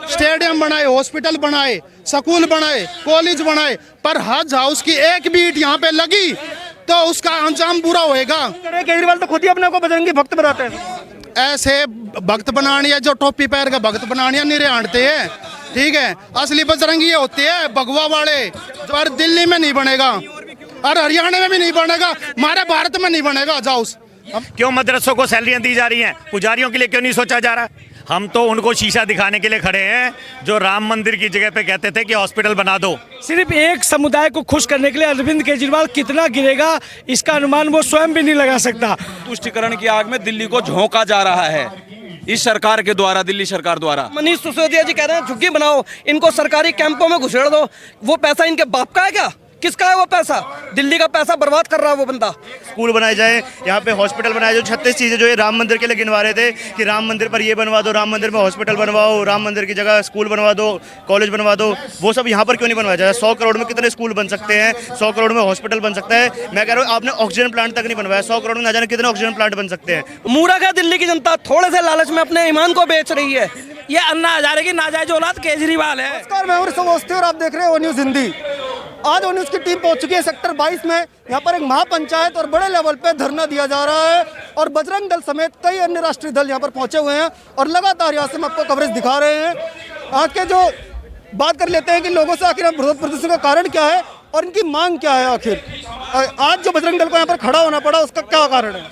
Stadium बनाए, hospital बनाए, school बनाए, कॉलेज बनाए, पर हज हाउस की एक भी ईंट यहाँ पे लगी तो उसका अंजाम बुरा होएगा। केजरीवाल तो खुद ही अपने को बजरंगी भक्त बताते हैं। ऐसे भक्त बनानिया जो टोपी पहन के भक्त बनानिया निरे आंटते हैं, ठीक है। असली बजरंगी ये होते हैं भगवा वाले, जो और दिल्ली में नहीं बनेगा और हरियाणा में भी नहीं बनेगा, हमारे भारत में नहीं बनेगा हज हाउस। क्यों मदरसों को सैलरियां दी जा रही हैं, पुजारियों के लिए क्यों नहीं सोचा जा रहा? हम तो उनको शीशा दिखाने के लिए खड़े हैं जो राम मंदिर की जगह पे कहते थे कि हॉस्पिटल बना दो। सिर्फ एक समुदाय को खुश करने के लिए अरविंद केजरीवाल कितना गिरेगा इसका अनुमान वो स्वयं भी नहीं लगा सकता। तुष्टिकरण की आग में दिल्ली को झोंका जा रहा है इस सरकार के द्वारा, दिल्ली सरकार द्वारा। मनीष सिसोदिया जी कह रहे हैं झुग्गी बनाओ, इनको सरकारी कैंपों में घुसेड़ दो। वो पैसा इनके बाप का है क्या? किसका है वो पैसा? दिल्ली का पैसा बर्बाद कर रहा है वो बंदा। स्कूल बनाए जाए, यहाँ पे हॉस्पिटल बनाए, जो 36 चीज़ें जो ये राम मंदिर के लिए गिनवा रहे थे कि राम मंदिर पर ये बनवा दो, राम मंदिर में हॉस्पिटल बनवाओ, राम मंदिर की जगह स्कूल बनवा दो, कॉलेज बनवा दो, वो सब यहाँ पर क्यों नहीं बनवाया जाए? 100 करोड़ में कितने स्कूल बन सकते हैं, 100 करोड़ में हॉस्पिटल बन सकता है। मैं कह रहा हूँ आपने ऑक्सीजन प्लांट तक नहीं बनवाया, 100 करोड़ में ना जाने कितने ऑक्सीजन प्लांट बन सकते हैं। मूर्ख है दिल्ली की जनता, थोड़े से लालच में अपने ईमान को बेच रही है। ये अन्ना हजारे की नाजायज औलाद केजरीवाल है। नमस्कार, मैं अवस्थी और आप देख रहे हैं ओ न्यूज़ हिंदी। आज ओ न्यूज़ की टीम पहुंच चुकी है सेक्टर 22 में। यहाँ पर एक महापंचायत और बड़े लेवल पे धरना दिया जा रहा है और बजरंग दल समेत कई अन्य राष्ट्रीय दल यहाँ पर पहुंचे हुए हैं और लगातार यहाँ से हम आपको कवरेज दिखा रहे हैं। आज के जो बात कर लेते हैं कि लोगों से आखिर विरोध प्रदर्शन का कारण क्या है और इनकी मांग क्या है। आखिर आज जो बजरंग दल को यहाँ पर खड़ा होना पड़ा उसका क्या कारण है?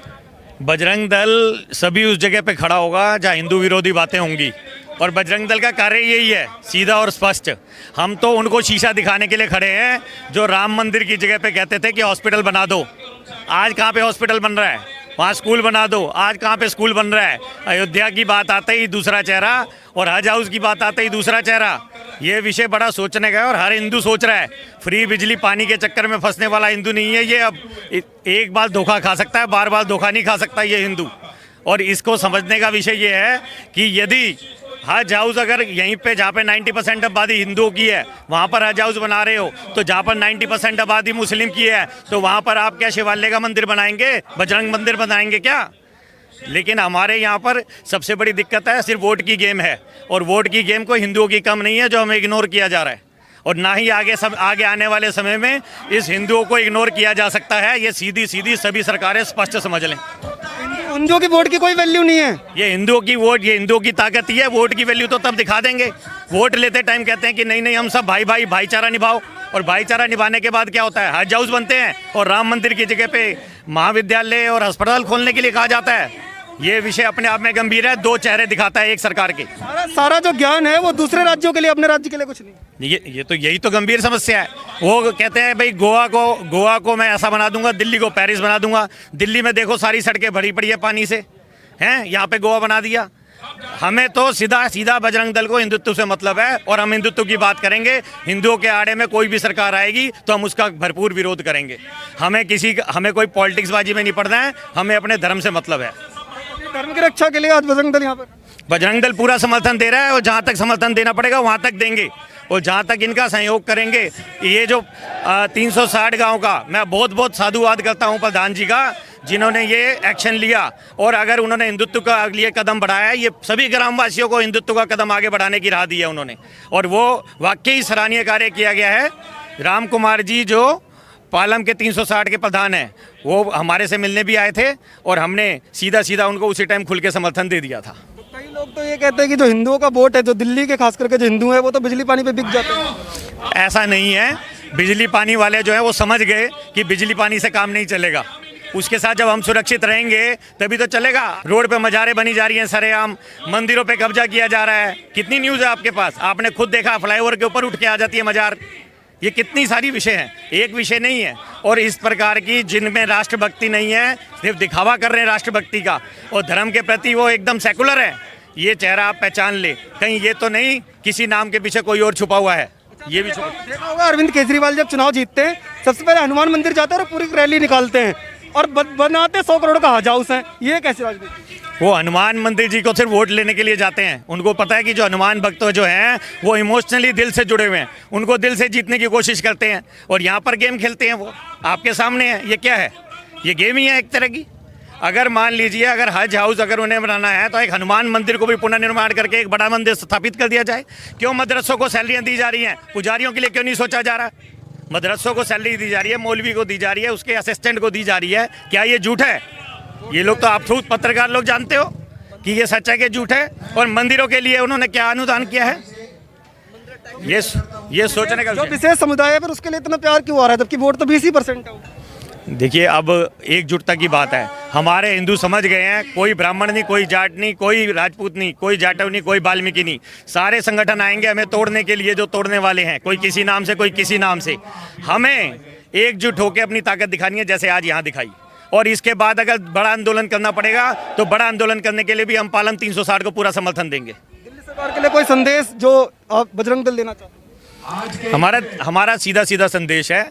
बजरंग दल सभी उस जगह पे खड़ा होगा जहाँ हिंदू विरोधी बातें होंगी और बजरंग दल का कार्य यही है, सीधा और स्पष्ट। हम तो उनको शीशा दिखाने के लिए खड़े हैं जो राम मंदिर की जगह पे कहते थे कि हॉस्पिटल बना दो। आज कहाँ पे हॉस्पिटल बन रहा है? वहाँ स्कूल बना दो। आज कहाँ पे स्कूल बन रहा है? अयोध्या की बात आते ही दूसरा चेहरा और हज हाउस की बात आते ही दूसरा चेहरा। ये विषय बड़ा सोचने का है और हर हिंदू सोच रहा है। फ्री बिजली पानी के चक्कर में फंसने वाला हिंदू नहीं है ये। अब एक बार धोखा खा सकता है, बार बार धोखा नहीं खा सकता ये हिंदू। और इसको समझने का विषय ये है कि यदि हज हाउस अगर यहीं पे जहाँ पे 90% आबादी हिंदुओं की है वहाँ पर हज हाउस बना रहे हो, तो जहाँ पर 90% आबादी मुस्लिम की है तो वहाँ पर आप क्या शिवालय का मंदिर बनाएंगे, बजरंग मंदिर बनाएंगे क्या? लेकिन हमारे यहाँ पर सबसे बड़ी दिक्कत है सिर्फ वोट की गेम है और वोट की गेम को हिंदुओं की कम नहीं है जो हमें इग्नोर किया जा रहा है और ना ही आगे आने वाले समय में इस हिंदुओं को इग्नोर किया जा सकता है। ये सीधी सभी सरकारें स्पष्ट समझ लें। हिंदुओं की वोट की कोई वैल्यू नहीं है। ये हिंदुओं की वोट, ये हिंदुओं की ताकत ही है। वोट की वैल्यू तो तब दिखा देंगे। वोट लेते टाइम कहते हैं कि नहीं हम सब भाईचारा निभाओ और भाईचारा निभाने के बाद क्या होता है? हज हाउस बनते हैं और राम मंदिर की जगह पे महाविद्यालय और अस्पताल खोलने के लिए कहा जाता है। ये विषय अपने आप में गंभीर है, दो चेहरे दिखाता है एक सरकार के। सारा जो ज्ञान है वो दूसरे राज्यों के लिए, अपने राज्य के लिए कुछ नहीं। यही तो गंभीर समस्या है। वो कहते हैं भाई गोवा को मैं ऐसा बना दूंगा, दिल्ली को पेरिस बना दूंगा। दिल्ली में देखो सारी सड़कें भरी पड़ी है पानी से, हैं? यहाँ पे गोवा बना दिया। हमें तो सीधा बजरंग दल को हिंदुत्व से मतलब है और हम हिंदुत्व की बात करेंगे। हिंदुओं के आड़े में कोई भी सरकार आएगी तो हम उसका भरपूर विरोध करेंगे। हमें कोई पॉलिटिक्स बाजी में नहीं पड़ना है, हमें अपने धर्म से मतलब है। धर्म की रक्षा के लिए आज बजरंग दल यहाँ पर, बजरंग दल पूरा समर्थन दे रहा है और जहाँ तक समर्थन देना पड़ेगा वहाँ तक देंगे और जहाँ तक इनका सहयोग करेंगे। ये जो 360 गांव का मैं बहुत साधुवाद करता हूँ प्रधान जी का, जिन्होंने ये एक्शन लिया और अगर उन्होंने हिंदुत्व का लिए कदम बढ़ाया है, ये सभी ग्रामवासियों को हिंदुत्व का कदम आगे बढ़ाने की राह दी है उन्होंने और वो वाकई सराहनीय कार्य किया गया है। राम कुमार जी जो पालम के 360 के प्रधान हैं, वो हमारे से मिलने भी आए थे और हमने सीधा उनको उसी टाइम खुल के समर्थन दे दिया था। कई लोग तो ये कहते हैं कि जो हिंदुओं का वोट है, जो दिल्ली के खास करके जो हिंदू है, वो तो बिजली पानी पे बिक जाते हैं। ऐसा नहीं है। बिजली पानी वाले जो है वो समझ गए कि बिजली पानी से काम नहीं चलेगा। उसके साथ जब हम सुरक्षित रहेंगे तभी तो चलेगा। रोड पे मजारें बनी जा रही हैं सरेआम, मंदिरों पे कब्जा किया जा रहा है। कितनी न्यूज़ है आपके पास? आपने खुद देखा, फ्लाईओवर के ऊपर उठ के आ जाती है मजार। ये कितनी सारी विषय हैं, एक विषय नहीं है। और इस प्रकार की जिनमें राष्ट्रभक्ति नहीं है, सिर्फ दिखावा कर रहे हैं राष्ट्रभक्ति का और धर्म के प्रति वो एकदम सेकुलर है, ये चेहरा आप पहचान ले। कहीं ये तो नहीं किसी नाम के पीछे कोई और छुपा हुआ है। ये भी देखा होगा अरविंद केजरीवाल जब चुनाव जीतते हैं सबसे पहले हनुमान मंदिर जाते हैं और पूरी रैली निकालते हैं और बनाते 100 करोड़ का हज हाउस है। ये कैसे राजनीति? वो हनुमान मंदिर जी को सिर्फ वोट लेने के लिए जाते हैं। उनको पता है कि जो हनुमान भक्त जो हैं वो इमोशनली दिल से जुड़े हुए हैं, उनको दिल से जीतने की कोशिश करते हैं और यहाँ पर गेम खेलते हैं। वो आपके सामने है। ये क्या है? ये गेम ही है एक तरह की। अगर मान लीजिए अगर हज हाउस अगर उन्हें बनाना है तो एक हनुमान मंदिर को भी पुनर्निर्माण करके एक बड़ा मंदिर स्थापित कर दिया जाए। क्यों मदरसों को सैलरियां दी जा रही हैं, पुजारियों के लिए क्यों नहीं सोचा जा रहा? मदरसों को सैलरी दी जा रही है, मौलवी को दी जा रही है, उसके असिस्टेंट को दी जा रही है। क्या ये झूठ है? ये लोग तो आप खुद पत्रकार लोग जानते हो कि ये सच है कि झूठ है। और मंदिरों के लिए उन्होंने क्या अनुदान किया है, ये सोचने का जो विषय। विशेष समुदाय है फिर उसके लिए इतना प्यार क्यों आ रहा है, जबकि वोट तो 20% है। देखिए अब एकजुटता की बात है। हमारे हिंदू समझ गए हैं, कोई ब्राह्मण नहीं, कोई जाट नहीं, कोई राजपूत नहीं, कोई जाटव नहीं, कोई वाल्मीकि नहीं। सारे संगठन आएंगे हमें तोड़ने के लिए, जो तोड़ने वाले हैं, कोई किसी नाम से, कोई किसी नाम से। हमें एकजुट होकर अपनी ताकत दिखानी है, जैसे आज यहाँ दिखाई। और इसके बाद अगर बड़ा आंदोलन करना पड़ेगा तो बड़ा आंदोलन करने के लिए भी हम पालम 360 को पूरा समर्थन देंगे। दिल्ली सरकार के लिए कोई संदेश जो आप बजरंग दल देना चाहते हैं? हमारा सीधा सीधा संदेश है,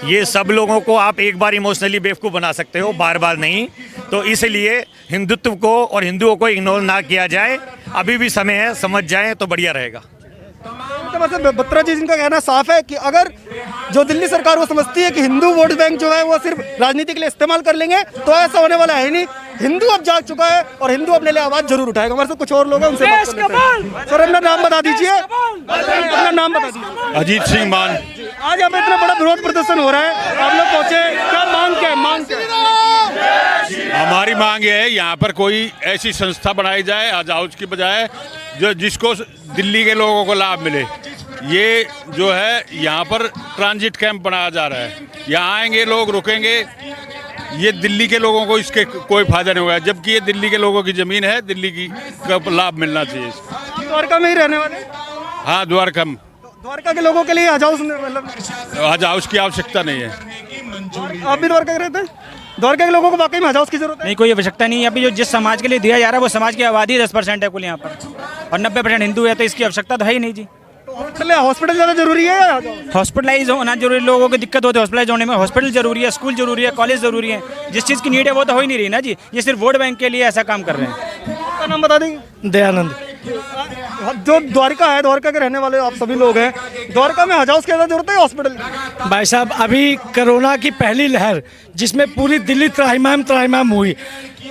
ये सब लोगों को आप एक बार इमोशनली बेवकूफ़ बना सकते हो, बार बार नहीं। तो इसलिए हिंदुत्व को और हिंदुओं को इग्नोर ना किया जाए। अभी भी समय है, समझ जाएं तो बढ़िया रहेगा। तो मतलब बत्रा जी जिनका कहना साफ है कि अगर जो दिल्ली सरकार वो समझती है कि हिंदू वोट बैंक जो है वो सिर्फ राजनीति के लिए इस्तेमाल कर लेंगे, तो ऐसा होने वाला है नहीं। हिंदू अब जाग चुका है और हिंदू अपने लिए आवाज जरूर उठाएगा। हमारे साथ कुछ और लोग हैं, उनसे बात कर लेते हैं। सर अपना नाम बता दीजिए, अपना नाम बता दीजिए। अजीत सिंह मान। आज यहाँ पे इतना बड़ा विरोध प्रदर्शन हो रहा है, आप लोग पहुंचे, क्या मांग क्या है? मांग क्या है? हमारी मांग ये है यहाँ पर कोई ऐसी संस्था बनाई जाए हज हाउस की बजाय जिसको दिल्ली के लोगों को लाभ मिले। ये जो है यहाँ पर ट्रांजिट कैंप बनाया जा रहा है, यहाँ आएंगे लोग, रुकेंगे। ये दिल्ली के लोगों को इसके कोई फायदा नहीं होगा, जबकि ये दिल्ली के लोगों की ज़मीन है, दिल्ली की का लाभ मिलना चाहिए। द्वारका में ही रहने वाले? हाँ, द्वारका में। द्वारका के लोगों के लिए हज हाउस मतलब हज हाउस की आवश्यकता नहीं है। आप भी द्वारका के रहते हैं? द्वारका के लोगों को वाकई में हज हाउस की जरूरत है? नहीं, कोई आवश्यकता नहीं है। अभी जो जिस समाज के लिए दिया जा रहा है वो समाज की आबादी 10% है कुल यहाँ पर, और 90% हिंदू है, तो इसकी आवश्यकता तो है ही नहीं जी। हॉस्पिटल ज़्यादा जरूरी है या हॉस्पिटलाइज होना जरूरी, लोगों को दिक्कत होती है हॉस्पिटलाइज होने में। हॉस्पिटल जरूरी है, स्कूल जरूरी है, कॉलेज जरूरी है। जिस चीज़ की नीड है वो तो हो ही नहीं रही ना जी। ये सिर्फ वोट बैंक के लिए ऐसा काम कर रहे हैं। आपका नाम बता देंगे? दयानंद। जो द्वारका है, द्वारका के रहने वाले आप सभी लोग हैं, द्वारका में हज हाउस की ज़्यादा जरूरत है हॉस्पिटल की? भाई साहब अभी कोरोना की पहली लहर जिसमें पूरी दिल्ली त्राहिमाम हुई,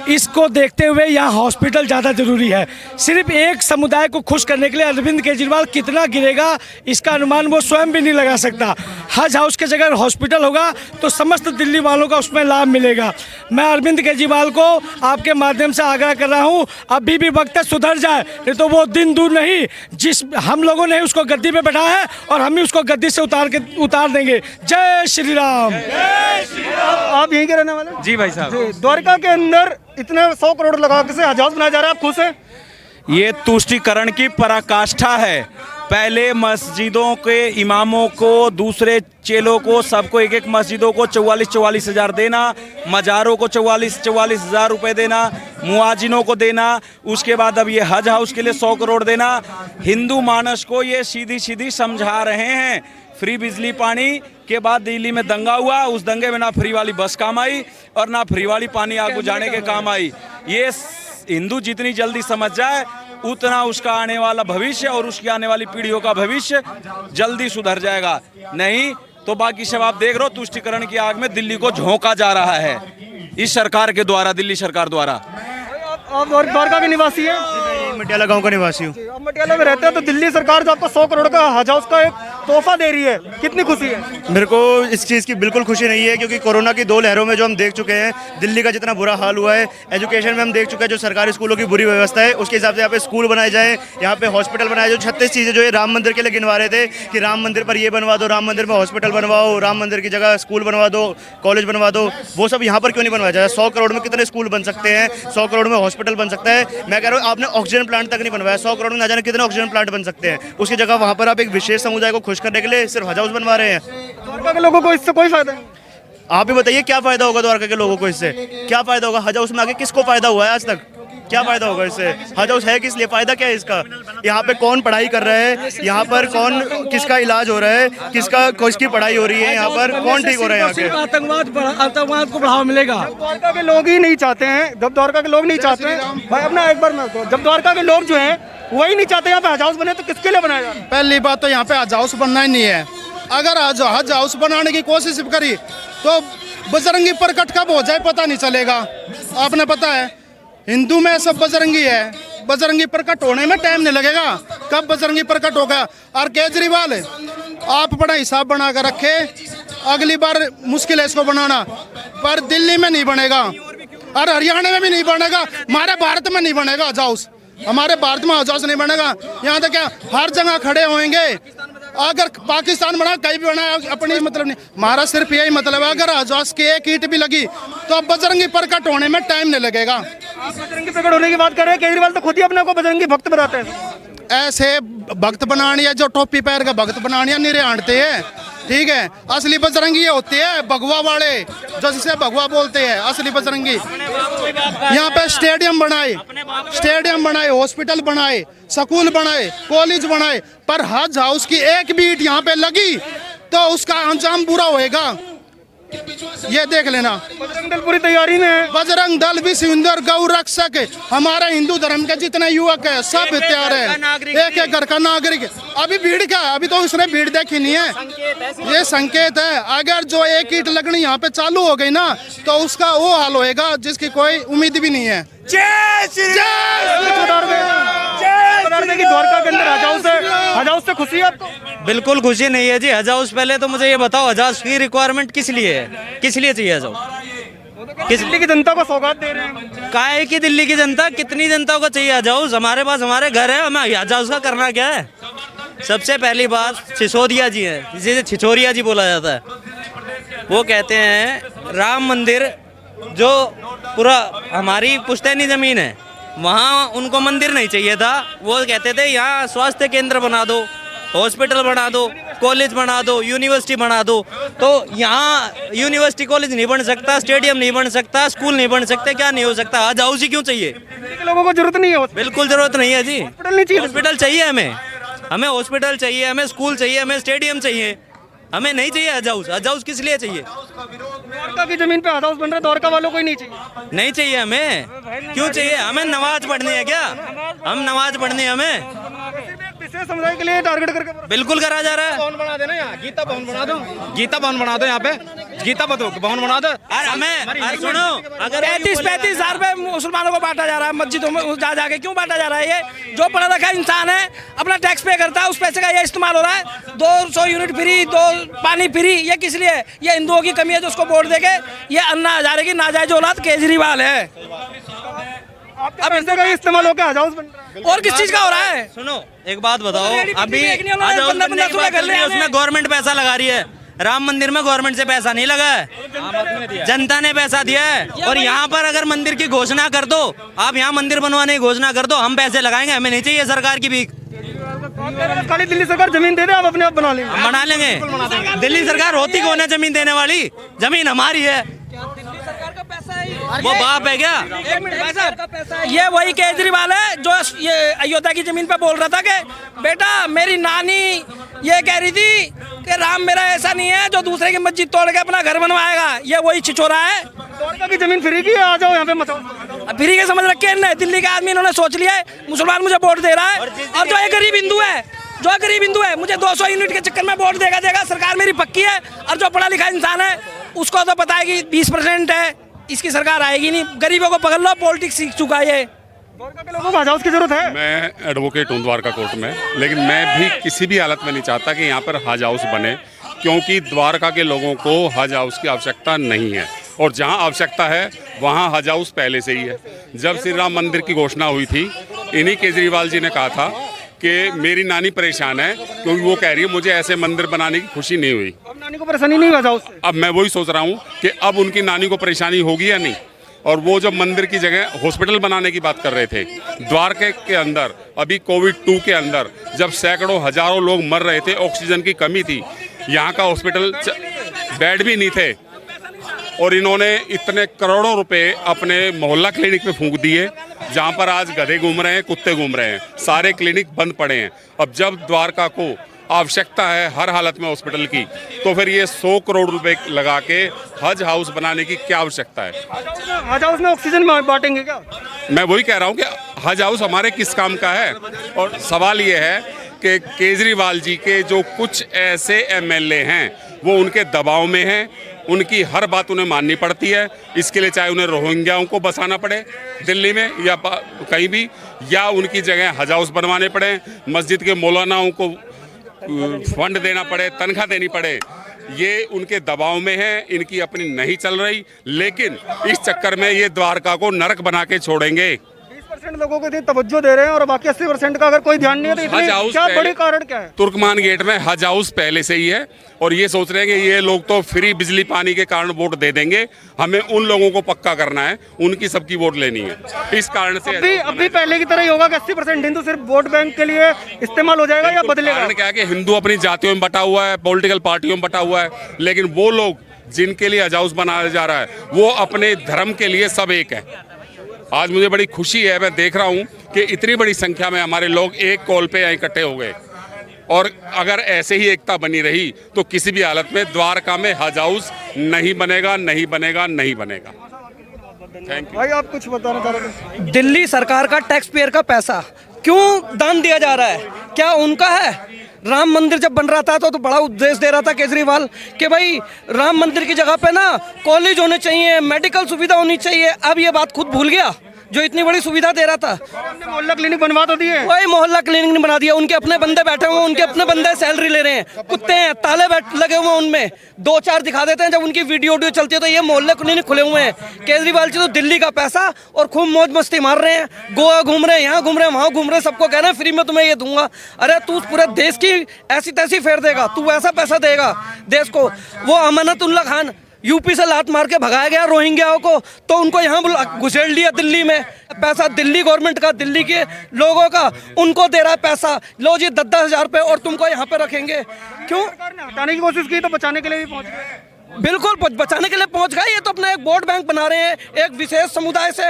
इसको देखते हुए यहाँ हॉस्पिटल ज़्यादा ज़रूरी है। सिर्फ एक समुदाय को खुश करने के लिए अरविंद केजरीवाल कितना गिरेगा इसका अनुमान वो स्वयं भी नहीं लगा सकता। हज हाउस के जगह हॉस्पिटल होगा तो समस्त दिल्ली वालों का उसमें लाभ मिलेगा। मैं अरविंद केजरीवाल को आपके माध्यम से आग्रह कर रहा हूँ, अभी भी वक्त है सुधर जाए, नहीं तो वो दिन दूर नहीं जिस हम लोगों ने उसको गद्दी पे बैठाया है और हम ही उसको गद्दी से उतार देंगे। जय श्री राम। आप यहीं के रहने वाले? जी भाई साहब। द्वारका के अंदर इतने 100 करोड़ लगा के हज हाउस बनाया जा रहा है, आप खुश हैं? ये तुष्टीकरण की पराकाष्ठा है। पहले मस्जिदों के इमामों को, दूसरे चेलों को, सबको एक एक मस्जिदों को 44 हज़ार देना, मज़ारों को 44 हज़ार रुपये देना, मुआजिनों को देना। उसके बाद अब ये हज हाउस के लिए 100 करोड़ देना। हिंदू मानस को ये सीधी समझा रहे हैं। फ्री बिजली पानी के बाद दिल्ली में दंगा हुआ, उस दंगे में ना फ्री वाली बस काम आई और ना फ्री वाली पानी आग बुझाने के काम आई। ये हिंदू जितनी जल्दी समझ जाए उतना उसका आने वाला भविष्य और उसकी आने वाली पीढ़ियों का भविष्य जल्दी सुधर जाएगा। नहीं तो बाकी सब आप देख रहे हो, तुष्टीकरण की आग में दिल्ली को झोंका जा रहा है इस सरकार के द्वारा, दिल्ली सरकार द्वारा। आप द्वारका के निवासी हैं? मटियाला गांव का निवासी हूँ। आप मटियाला में रहते हैं, तो दिल्ली सरकार जो आपको 100 करोड़ का हज हाउस का एक तोहफा दे रही है, कितनी खुशी है? मेरे को इस चीज़ की बिल्कुल खुशी नहीं है, क्योंकि कोरोना की 2 लहरों में जो हम देख चुके हैं, दिल्ली का जितना बुरा हाल हुआ है, एजुकेशन में हम देख चुके हैं जो सरकारी स्कूलों की बुरी व्यवस्था है, उसके हिसाब से यहाँ पे स्कूल बनाए जाए, यहाँ पे हॉस्पिटल बनाए जाए। 36 चीज़ें जो ये राम मंदिर के लिए गिनवा रहे थे कि राम मंदिर पर ये बनवा दो, राम मंदिर में हॉस्पिटल बनवाओ, राम मंदिर की जगह स्कूल बनवा दो, कॉलेज बनवा दो, वो सब यहाँ पर क्यों नहीं बनवाया जाए? 100 करोड़ में कितने स्कूल बन सकते हैं, 100 करोड़ में हॉस्पिटल बन सकता है। मैं कह रहा हूँ आपने ऑक्सीजन प्लांट तक नहीं बनवाया, 100 करोड़ में ना जाने कितने ऑक्सीजन प्लांट बन सकते हैं। उसकी जगह वहाँ पर आप एक विशेष समुदाय को खुश करने के लिए सिर्फ हज हाउस बनवा रहे हैं। द्वारका के लोगों को इससे कोई फायदा नहीं? आप ही बताइए क्या फायदा होगा द्वारका के लोगों को इससे? क्या फायदा होगा? हज हाउस में आगे किसको फायदा हुआ है आज तक? क्या फायदा होगा इससे? हज हाउस है किस लिए? फायदा क्या है इसका? यहाँ पे कौन पढ़ाई कर रहा है? यहाँ पर कौन, किसका इलाज हो रहा है? किसकी पढ़ाई हो रही है? यहाँ पर कौन ठीक हो रहा है? यहाँ के आतंकवाद को बढ़ावा मिलेगा। द्वारका के लोग ही नहीं चाहते हैं, जब द्वारका के लोग नहीं चाहते हैं भाई, अपना एक बार जब द्वारका के लोग जो हैं वही नहीं चाहते यहाँ पे हज हाउस बने, तो किसके लिए बनाया जा रहा है? पहली बात तो यहाँ पे हज हाउस बनना ही नहीं है। अगर हज हाउस बनाने की कोशिश करी तो बजरंगी प्रकट कब हो जाए पता नहीं चलेगा। आपने पता है हिंदू में सब बजरंगी है, बजरंगी प्रकट होने में टाइम नहीं लगेगा। कब बजरंगी प्रकट होगा। और केजरीवाल आप बड़ा हिसाब बना कर रखे, अगली बार मुश्किल है इसको बनाना, पर दिल्ली में नहीं बनेगा और हरियाणा में भी नहीं बनेगा, हमारे भारत में नहीं बनेगा हज हाउस, हमारे भारत में हज हाउस नहीं बनेगा। यहाँ तक क्या हर जगह खड़े होंगे, अगर पाकिस्तान बना कहीं भी बना अपनी मतलब नहीं, हमारा सिर्फ यही मतलब है अगर हज हाउस की एक ईंट भी लगी तो अब बजरंगी प्रकट होने में टाइम नहीं लगेगा। आप बजरंगी प्रकट होने की बात कर रहे हैं, केजरीवाल तो खुद ही अपने को बजरंगी भक्त बनाते हैं। ऐसे भक्त बनानी है जो टोपी पहन के भक्त बनानी है निरे आंटते हैं, ठीक है। असली बजरंगी ये होते हैं भगवा वाले, जो जिसे भगवा बोलते हैं, असली बजरंगी। यहाँ पे स्टेडियम बनाए, हॉस्पिटल बनाए, स्कूल बनाए, कॉलेज बनाए, पर हज हाउस की एक भी ईंट यहाँ पे लगी तो उसका अंजाम बुरा होएगा, ये देख लेना। बजरंग दल पूरी तैयारी में है। बजरंग दल भी सुंदर गौ रक्षक है, हमारे हिंदू धर्म के जितने युवक है सब तैयार है, एक एक घर का नागरिक है। अभी भीड़ क्या है, अभी तो उसने भीड़ देखी नहीं है, ये संकेत है। अगर जो एक ईंट लगनी यहाँ पे चालू हो गई ना तो उसका वो हाल होएगा जिसकी कोई उम्मीद भी नहीं है। की द्वारका के अंदर हज हाउस से खुशी है आपको? बिल्कुल खुशी नहीं है जी। हज हाउस पहले तो मुझे ये बताओ, हज हाउस की रिक्वायरमेंट किस लिए है, किस लिए चाहिए हज हाउस? दिल्ली की जनता को सौगात दे रहे हैं। काहे की दिल्ली की जनता, कितनी जनता को चाहिए हज हाउस? हमारे पास हमारे घर है, हमें हज हाउस का करना क्या है? सबसे पहली बात सिसोदिया जी है, जिसे छिछोरिया जी बोला जाता है, वो कहते हैं राम मंदिर जो पूरा हमारी पुश्तैनी जमीन है वहाँ उनको मंदिर नहीं चाहिए था, वो कहते थे यहाँ स्वास्थ्य केंद्र बना दो, हॉस्पिटल बना दो, कॉलेज बना दो, यूनिवर्सिटी बना दो। तो यहाँ यूनिवर्सिटी कॉलेज नहीं बन सकता, स्टेडियम नहीं बन सकता, स्कूल नहीं बन सकते, क्या नहीं हो सकता? हज हाउस ही क्यों चाहिए? लोगों को जरूरत नहीं है, बिल्कुल जरूरत नहीं है जी। हॉस्पिटल नहीं चाहिए, हॉस्पिटल चाहिए हमें हॉस्पिटल चाहिए, हमें स्कूल चाहिए, हमें स्टेडियम चाहिए, हमें नहीं चाहिए हज हाउस। हज हाउस किस लिए चाहिए? द्वारका की जमीन पे हज हाउस बन रहा है, द्वारका वालों को ही नहीं चाहिए। नहीं चाहिए हमें, क्यों चाहिए? हमें नमाज पढ़नी है क्या? हम नमाज पढ़नी है हमें, विशेष समुदाय के लिए टारगेट करके बिल्कुल करा जा रहा है। भवन बना देना, यहाँ गीता भवन बना दो, गीता भवन बना दो, यहाँ पे गीता भवन बना दो। और हमें सुनो, अगर 35-35 हजार रुपए मुसलमानों को बांटा जा रहा है मस्जिदों में, जा जाके क्यों बांटा जा रहा है? ये जो पढ़ा लिखा इंसान है अपना टैक्स पे करता है, उस पैसे का ये इस्तेमाल हो रहा है। 200 यूनिट फ्री, 2 पानी फ्री, ये किस लिए? ये हिंदुओं की कमी है जो उसको वोट देके ये अन्ना हजारे की नाजायज औलाद केजरीवाल है। अब पैसे का इस्तेमाल होकर हज हाउस बन रहा है। और किस चीज का हो रहा है? सुनो एक बात बताओ, अभी देखनी है, उन्होंने हज हाउस 15 बनने की बात कर चल रही है, उसमें गवर्नमेंट पैसा लगा रही है। राम मंदिर में गवर्नमेंट से पैसा नहीं लगा है, जनता ने पैसा दिया है। और यहाँ पर अगर मंदिर की घोषणा कर दो, आप यहाँ मंदिर बनवाने की घोषणा कर दो, हम पैसे लगाएंगे, हमें नहीं चाहिए सरकार की भीख। खाली दिल्ली सरकार जमीन दे दे, आप अपने आप बना लेंगे। हम बना लेंगे। दिल्ली सरकार होती कौन है जमीन देने वाली? जमीन हमारी है, वो बाप है क्या? एक मिनट भाई साहब, ये वही केजरीवाल है जो ये अयोध्या की जमीन पे बोल रहा था कि बेटा मेरी नानी ये कह रही थी कि राम मेरा ऐसा नहीं है जो दूसरे की मस्जिद तोड़ के अपना घर बनवाएगा। ये वही छिछोरा है। द्वारका की जमीन फ्री की है, आ जाओ यहाँ पे मचाओ। फ्री के समझ रखे हैं, दिल्ली के आदमी इन्होंने सोच लिया है मुसलमान मुझे वोट दे रहा है, और जो एक गरीब हिंदू है, जो गरीब हिंदू है मुझे 200 यूनिट के चक्कर में वोट देगा, सरकार मेरी पक्की है। और जो पढ़ा लिखा इंसान है उसको तो पता है कि 20% है, इसकी सरकार आएगी नहीं। गरीबों को पकड़ लो, पॉलिटिक्स सीख चुका है ये। द्वारका के लोगों को हज हाउस की जरूरत है। मैं एडवोकेट हूँ द्वारका कोर्ट में, लेकिन मैं भी किसी भी हालत में नहीं चाहता कि यहाँ पर हज हाउस बने, क्योंकि द्वारका के लोगों को हज हाउस की आवश्यकता नहीं है। और जहाँ आवश्यकता है वहाँ हज हाउस पहले से ही है। जब श्री राम मंदिर की घोषणा हुई थी, इन्हीं केजरीवाल जी ने कहा था कि मेरी नानी परेशान है, क्योंकि वो कह रही है मुझे ऐसे मंदिर बनाने की खुशी नहीं हुई। अब नानी को परेशानी नहीं हज हाउस से। अब मैं वही सोच रहा हूँ कि अब उनकी नानी को परेशानी होगी या नहीं। और वो जब मंदिर की जगह हॉस्पिटल बनाने की बात कर रहे थे, द्वारका के अंदर अभी कोविड-2 के अंदर जब सैकड़ों हजारों लोग मर रहे थे, ऑक्सीजन की कमी थी, यहाँ का हॉस्पिटल बेड भी नहीं थे, और इन्होंने इतने करोड़ों रुपए अपने मोहल्ला क्लिनिक में फूंक दिए, जहाँ पर आज गधे घूम रहे हैं, कुत्ते घूम रहे हैं, सारे क्लिनिक बंद पड़े हैं। अब जब द्वारका को आवश्यकता है हर हालत में हॉस्पिटल की, तो फिर ये 100 करोड़ रुपए लगा के हज हाउस बनाने की क्या आवश्यकता है? हज हाउस में ऑक्सीजन बांटेंगे क्या? मैं वही कह रहा हूँ कि हज हाउस हमारे किस काम का है। और सवाल ये है कि केजरीवाल जी के जो कुछ ऐसे एमएलए हैं वो उनके दबाव में हैं, उनकी हर बात उन्हें माननी पड़ती है। इसके लिए चाहे उन्हें रोहिंग्याओं को बसाना पड़े दिल्ली में या कहीं भी, या उनकी जगह हज हाउस बनवाने पड़े, मस्जिद के मौलानाओं को फंड देना पड़े, तनख्वाह देनी पड़े, ये उनके दबाव में है, इनकी अपनी नहीं चल रही। लेकिन इस चक्कर में ये द्वारका को नरक बना के छोड़ेंगे। 20% लोगों को इतनी तवज्जो दे रहे हैं और बाकी 80% का अगर कोई ध्यान नहीं है तो इतने क्या बड़ी कारण क्या है? तुर्कमान गेट में हज हाउस पहले से ही है और ये सोच रहे हैं कि ये लोग तो फ्री बिजली पानी के कारण वोट दे देंगे, हमें उन लोगों को पक्का करना है, उनकी सबकी वोट लेनी है। इस कारण से अभी पहले की तरह ही होगा कि 80% हिंदू सिर्फ वोट बैंक के लिए इस्तेमाल हो जाएगा या बदलेगा? कारण क्या है कि हिंदू अपनी जातियों में बटा हुआ है, पॉलिटिकल पार्टियों में बटा हुआ है, लेकिन वो लोग जिनके लिए हज हाउस बनाया जा रहा है वो अपने धर्म के लिए सब एक है। आज मुझे बड़ी खुशी है, मैं देख रहा हूं कि इतनी बड़ी संख्या में हमारे लोग एक कॉल पे इकट्ठे हो गए और अगर ऐसे ही एकता बनी रही तो किसी भी हालत में द्वारका में हज हाउस नहीं बनेगा, नहीं बनेगा, नहीं बनेगा। Thank you. भाई आप कुछ बताना चाह रहे थे? दिल्ली सरकार का टैक्स पेयर का पैसा क्यों दान दिया जा रहा है? क्या उनका है? राम मंदिर जब बन रहा था तो बड़ा उपदेश दे रहा था केजरीवाल कि भाई राम मंदिर की जगह पे ना कॉलेज होने चाहिए, मेडिकल सुविधा होनी चाहिए। अब ये बात खुद भूल गया जो इतनी बड़ी सुविधा दे रहा था। मोहल्ला क्लिनिक बनवा तो दिए, वही मोहल्ला क्लिनिक नहीं बना दिया। उनके अपने बंदे बैठे हुए हैं, उनके अपने बंदे सैलरी ले रहे हैं, कुत्ते हैं, ताले लगे हुए हैं उनमें, 2-4 दिखा देते हैं। जब उनकी वीडियो चलती है तो ये मोहल्ले क्लिनिक खुले हुए हैं। केजरीवाल जी तो दिल्ली का पैसा और खूब मौज मस्ती मार रहे हैं, गोवा घूम रहे हैं, यहाँ घूम रहे हैं, वहाँ घूम रहे हैं, सबको कह रहे हैं फ्री में तुम्हें ये दूंगा। अरे तू पूरे देश की ऐसी तैसी फेर देगा, तू ऐसा पैसा देगा देश को। वो अमानतुल्लाह खान यूपी से लात मार के भगाया गया रोहिंग्याओं को, तो उनको यहाँ घुसेड़ लिया दिल्ली में। पैसा दिल्ली गवर्नमेंट का, दिल्ली के लोगों का, उनको दे रहा है पैसा। लो जी 10-10 हज़ार रुपये और तुमको यहाँ पे रखेंगे। क्यों? हटाने की कोशिश की तो बचाने के लिए भी पहुंच गए। बिल्कुल बचाने के लिए पहुंच गए। ये तो अपना एक वोट बैंक बना रहे हैं एक विशेष समुदाय से।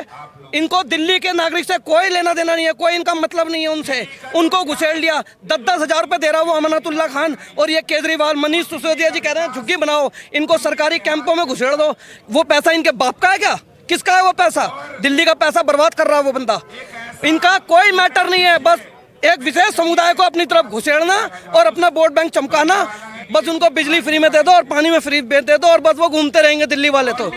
इनको दिल्ली के नागरिक से कोई लेना देना नहीं है, कोई इनका मतलब नहीं है उनसे। उनको घुसेड़ लिया, 10-10 हज़ार रुपये दे रहा वो अमानतुल्लाह खान और ये केजरीवाल, मनीष सिसोदिया जी कह रहे हैं झुग्गी बनाओ, इनको सरकारी कैंपों में घुसेड़ दो। वो पैसा इनके बाप का है क्या? किसका है वो पैसा? दिल्ली का पैसा बर्बाद कर रहा है वो बंदा। इनका कोई मैटर नहीं है, बस एक विशेष समुदाय को अपनी तरफ घुसेड़ना और अपना वोट बैंक चमकाना। बस उनको बिजली फ्री में दे दो और पानी में फ्री दे दो और बस वो घूमते रहेंगे दिल्ली वाले। तो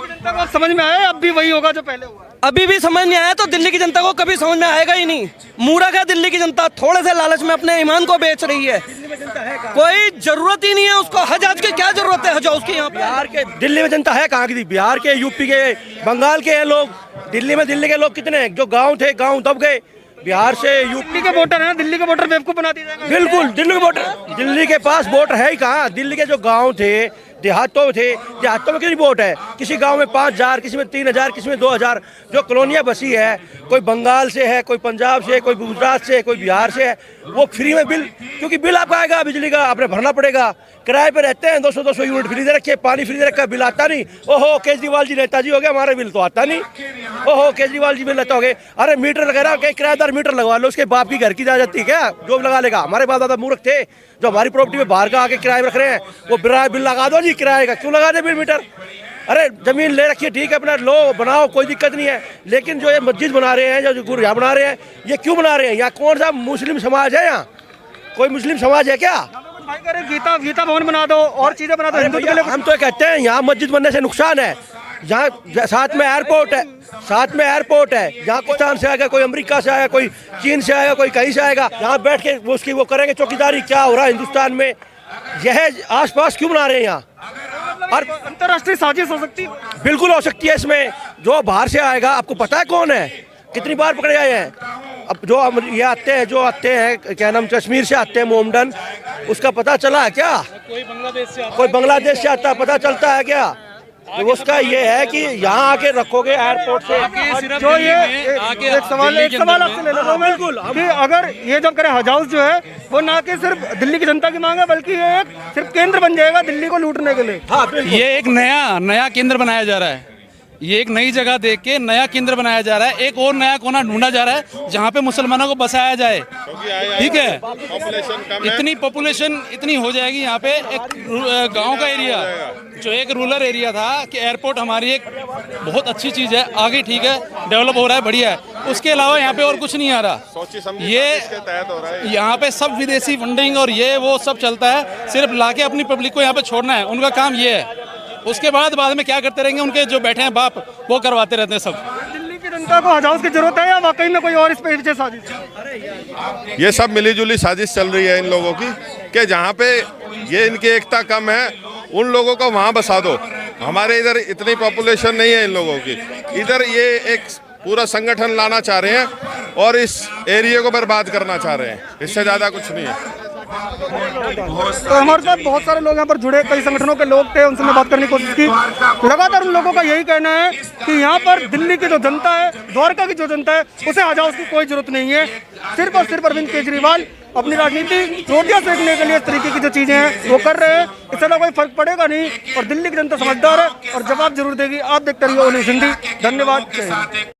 समझ में आया अब भी वही होगा जो पहले हुआ? अभी भी समझ नहीं आया तो दिल्ली की जनता को कभी समझ में आएगा ही नहीं। मूर्ख है दिल्ली की जनता, थोड़े से लालच में अपने ईमान को बेच रही है। कोई जरूरत ही नहीं है उसको। हज हाउस की क्या जरूरत है? हज हाउस की यहाँ बिहार के दिल्ली में जनता है कहाँ की थी? बिहार के, यूपी के, बंगाल के हैं लोग। दिल्ली में दिल्ली के लोग कितने हैं? जो गाँव थे गाँव दब गए। बिहार से यूपी के वोटर हैं, दिल्ली के वोटर बेवकूफ बना दिए जाएंगे। बिल्कुल, दिल्ली के वोटर, दिल्ली के पास वोटर है ही कहाँ? दिल्ली के जो गांव थे, देहातों में थे, देहातों में कितनी वोट है? किसी गांव में 5,000, किसी में 3,000, किसी में 2,000। जो कॉलोनियाँ बसी है, कोई बंगाल से है, कोई पंजाब से, कोई गुजरात से, कोई बिहार से है, वो फ्री में बिल, क्योंकि बिल आपका आएगा बिजली का, आपने भरना पड़ेगा। किराए पे रहते हैं, 200-200 यूनिट फ्री दे रखे, पानी फ्री दे रखा, बिल आता नहीं। ओहो केजरीवाल जी नेताजी हो गया, हमारा बिल तो आता नहीं। ओहो केजरीवाल जी बिल लेता हो गए। अरे मीटर लगा रहा है, किराएदार मीटर लगवा लो, उसके बाप की घर की जा जाती है क्या? जो लगा लेगा। हमारे बाप दादा मूर्ख थे जो हमारी प्रॉपर्टी में बाहर का आके किराए में रख रहे हैं, वो बिल लगा दो जी किराए का। क्यों लगा दे बिल मीटर? अरे जमीन ले रखिए, ठीक है, अपना लो बनाओ, कोई दिक्कत नहीं है। लेकिन जो ये मस्जिद बना रहे हैं, जो गुरुद्वारा बना रहे हैं, ये क्यों बना रहे हैं? यहाँ कौन सा मुस्लिम समाज है? यहाँ कोई मुस्लिम समाज है क्या? भाई कह रहे गीता भवन बना दो और चीजें बना दो हिंदू के लिए। हम तो कहते हैं यहाँ मस्जिद बनने से नुकसान है। जहाँ साथ में एयरपोर्ट है, साथ में एयरपोर्ट है, जहाँ कोई पाकिस्तान से आएगा, कोई अमेरिका से आएगा, कोई चीन से आएगा, कोई कहीं से आएगा, यहाँ बैठ के वो उसकी वो करेंगे चौकीदारी। क्या हो रहा है हिंदुस्तान में? यह आसपास क्यों बना रहे हैं यहाँ? और अंतर्राष्ट्रीय साजिश हो सकती है? बिल्कुल हो सकती है। इसमें जो बाहर से आएगा, आपको पता है कौन है? कितनी बार पकड़े आए हैं? अब जो ये आते हैं, जो आते हैं, क्या नाम, कश्मीर से आते हैं, मोमडन, उसका पता चला है क्या? कोई बांग्लादेश से आता है, पता चलता है क्या? तो उसका ये है कि यहाँ आके रखोगे एयरपोर्ट से। जो ये एक सवाल आपसे ले लेता हूँ बिल्कुल कि अगर ये जब करें हज हाउस जो है वो ना कि सिर्फ दिल्ली की जनता की मांग है, बल्कि ये एक सिर्फ केंद्र बन जाएगा दिल्ली को लूटने के लिए। हाँ, ये एक नया केंद्र बनाया जा रहा है। ये एक नई जगह देख के नया केंद्र बनाया जा रहा है। एक और नया कोना ढूंढा जा रहा है जहाँ पे मुसलमानों को बसाया जाए। ठीक है, इतनी पॉपुलेशन इतनी हो जाएगी यहाँ पे। एक गांव का एरिया जो एक रूरल एरिया था कि एयरपोर्ट हमारी एक बहुत अच्छी चीज़ है, आगे ठीक है, डेवलप हो रहा है, बढ़िया है। उसके अलावा यहाँ पे और कुछ नहीं आ रहा। ये यहाँ पे सब विदेशी फंडिंग और ये वो सब चलता है, सिर्फ लाके अपनी पब्लिक को यहाँ पे छोड़ना है, उनका काम ये है। उसके बाद में क्या करते रहेंगे, उनके जो बैठे हैं बाप वो करवाते रहते हैं सब। दिल्ली की जनता को हजाउस की जरूरत है या वाकई में कोई और इस पीछे साजिश है? ये सब मिलीजुली साजिश चल रही है इन लोगों की, कि जहाँ पे ये इनकी एकता कम है उन लोगों को वहाँ बसा दो। हमारे इधर इतनी पॉपुलेशन नहीं है इन लोगों की, इधर ये एक पूरा संगठन लाना चाह रहे हैं और इस एरिया को बर्बाद करना चाह रहे हैं, इससे ज़्यादा कुछ नहीं है। तो हमारे साथ बहुत सारे लोग यहाँ पर जुड़े, कई संगठनों के लोग थे, उनसे मैं बात करने की कोशिश की। लगातार उन लोगों का यही कहना है कि यहाँ पर दिल्ली की जो जनता है, द्वारका की जो जनता है, उसे हजाउस की कोई जरूरत नहीं है। सिर्फ और सिर्फ अरविंद केजरीवाल अपनी राजनीति रोटियां सेकने के लिए इस तरीके की जो चीजें हैं वो कर रहे हैं, इससे कोई फर्क पड़ेगा नहीं। और दिल्ली की जनता समझदार है और जवाब जरूर देगी। आप देखते रहिए ओ न्यूज़ हिंदी। धन्यवाद।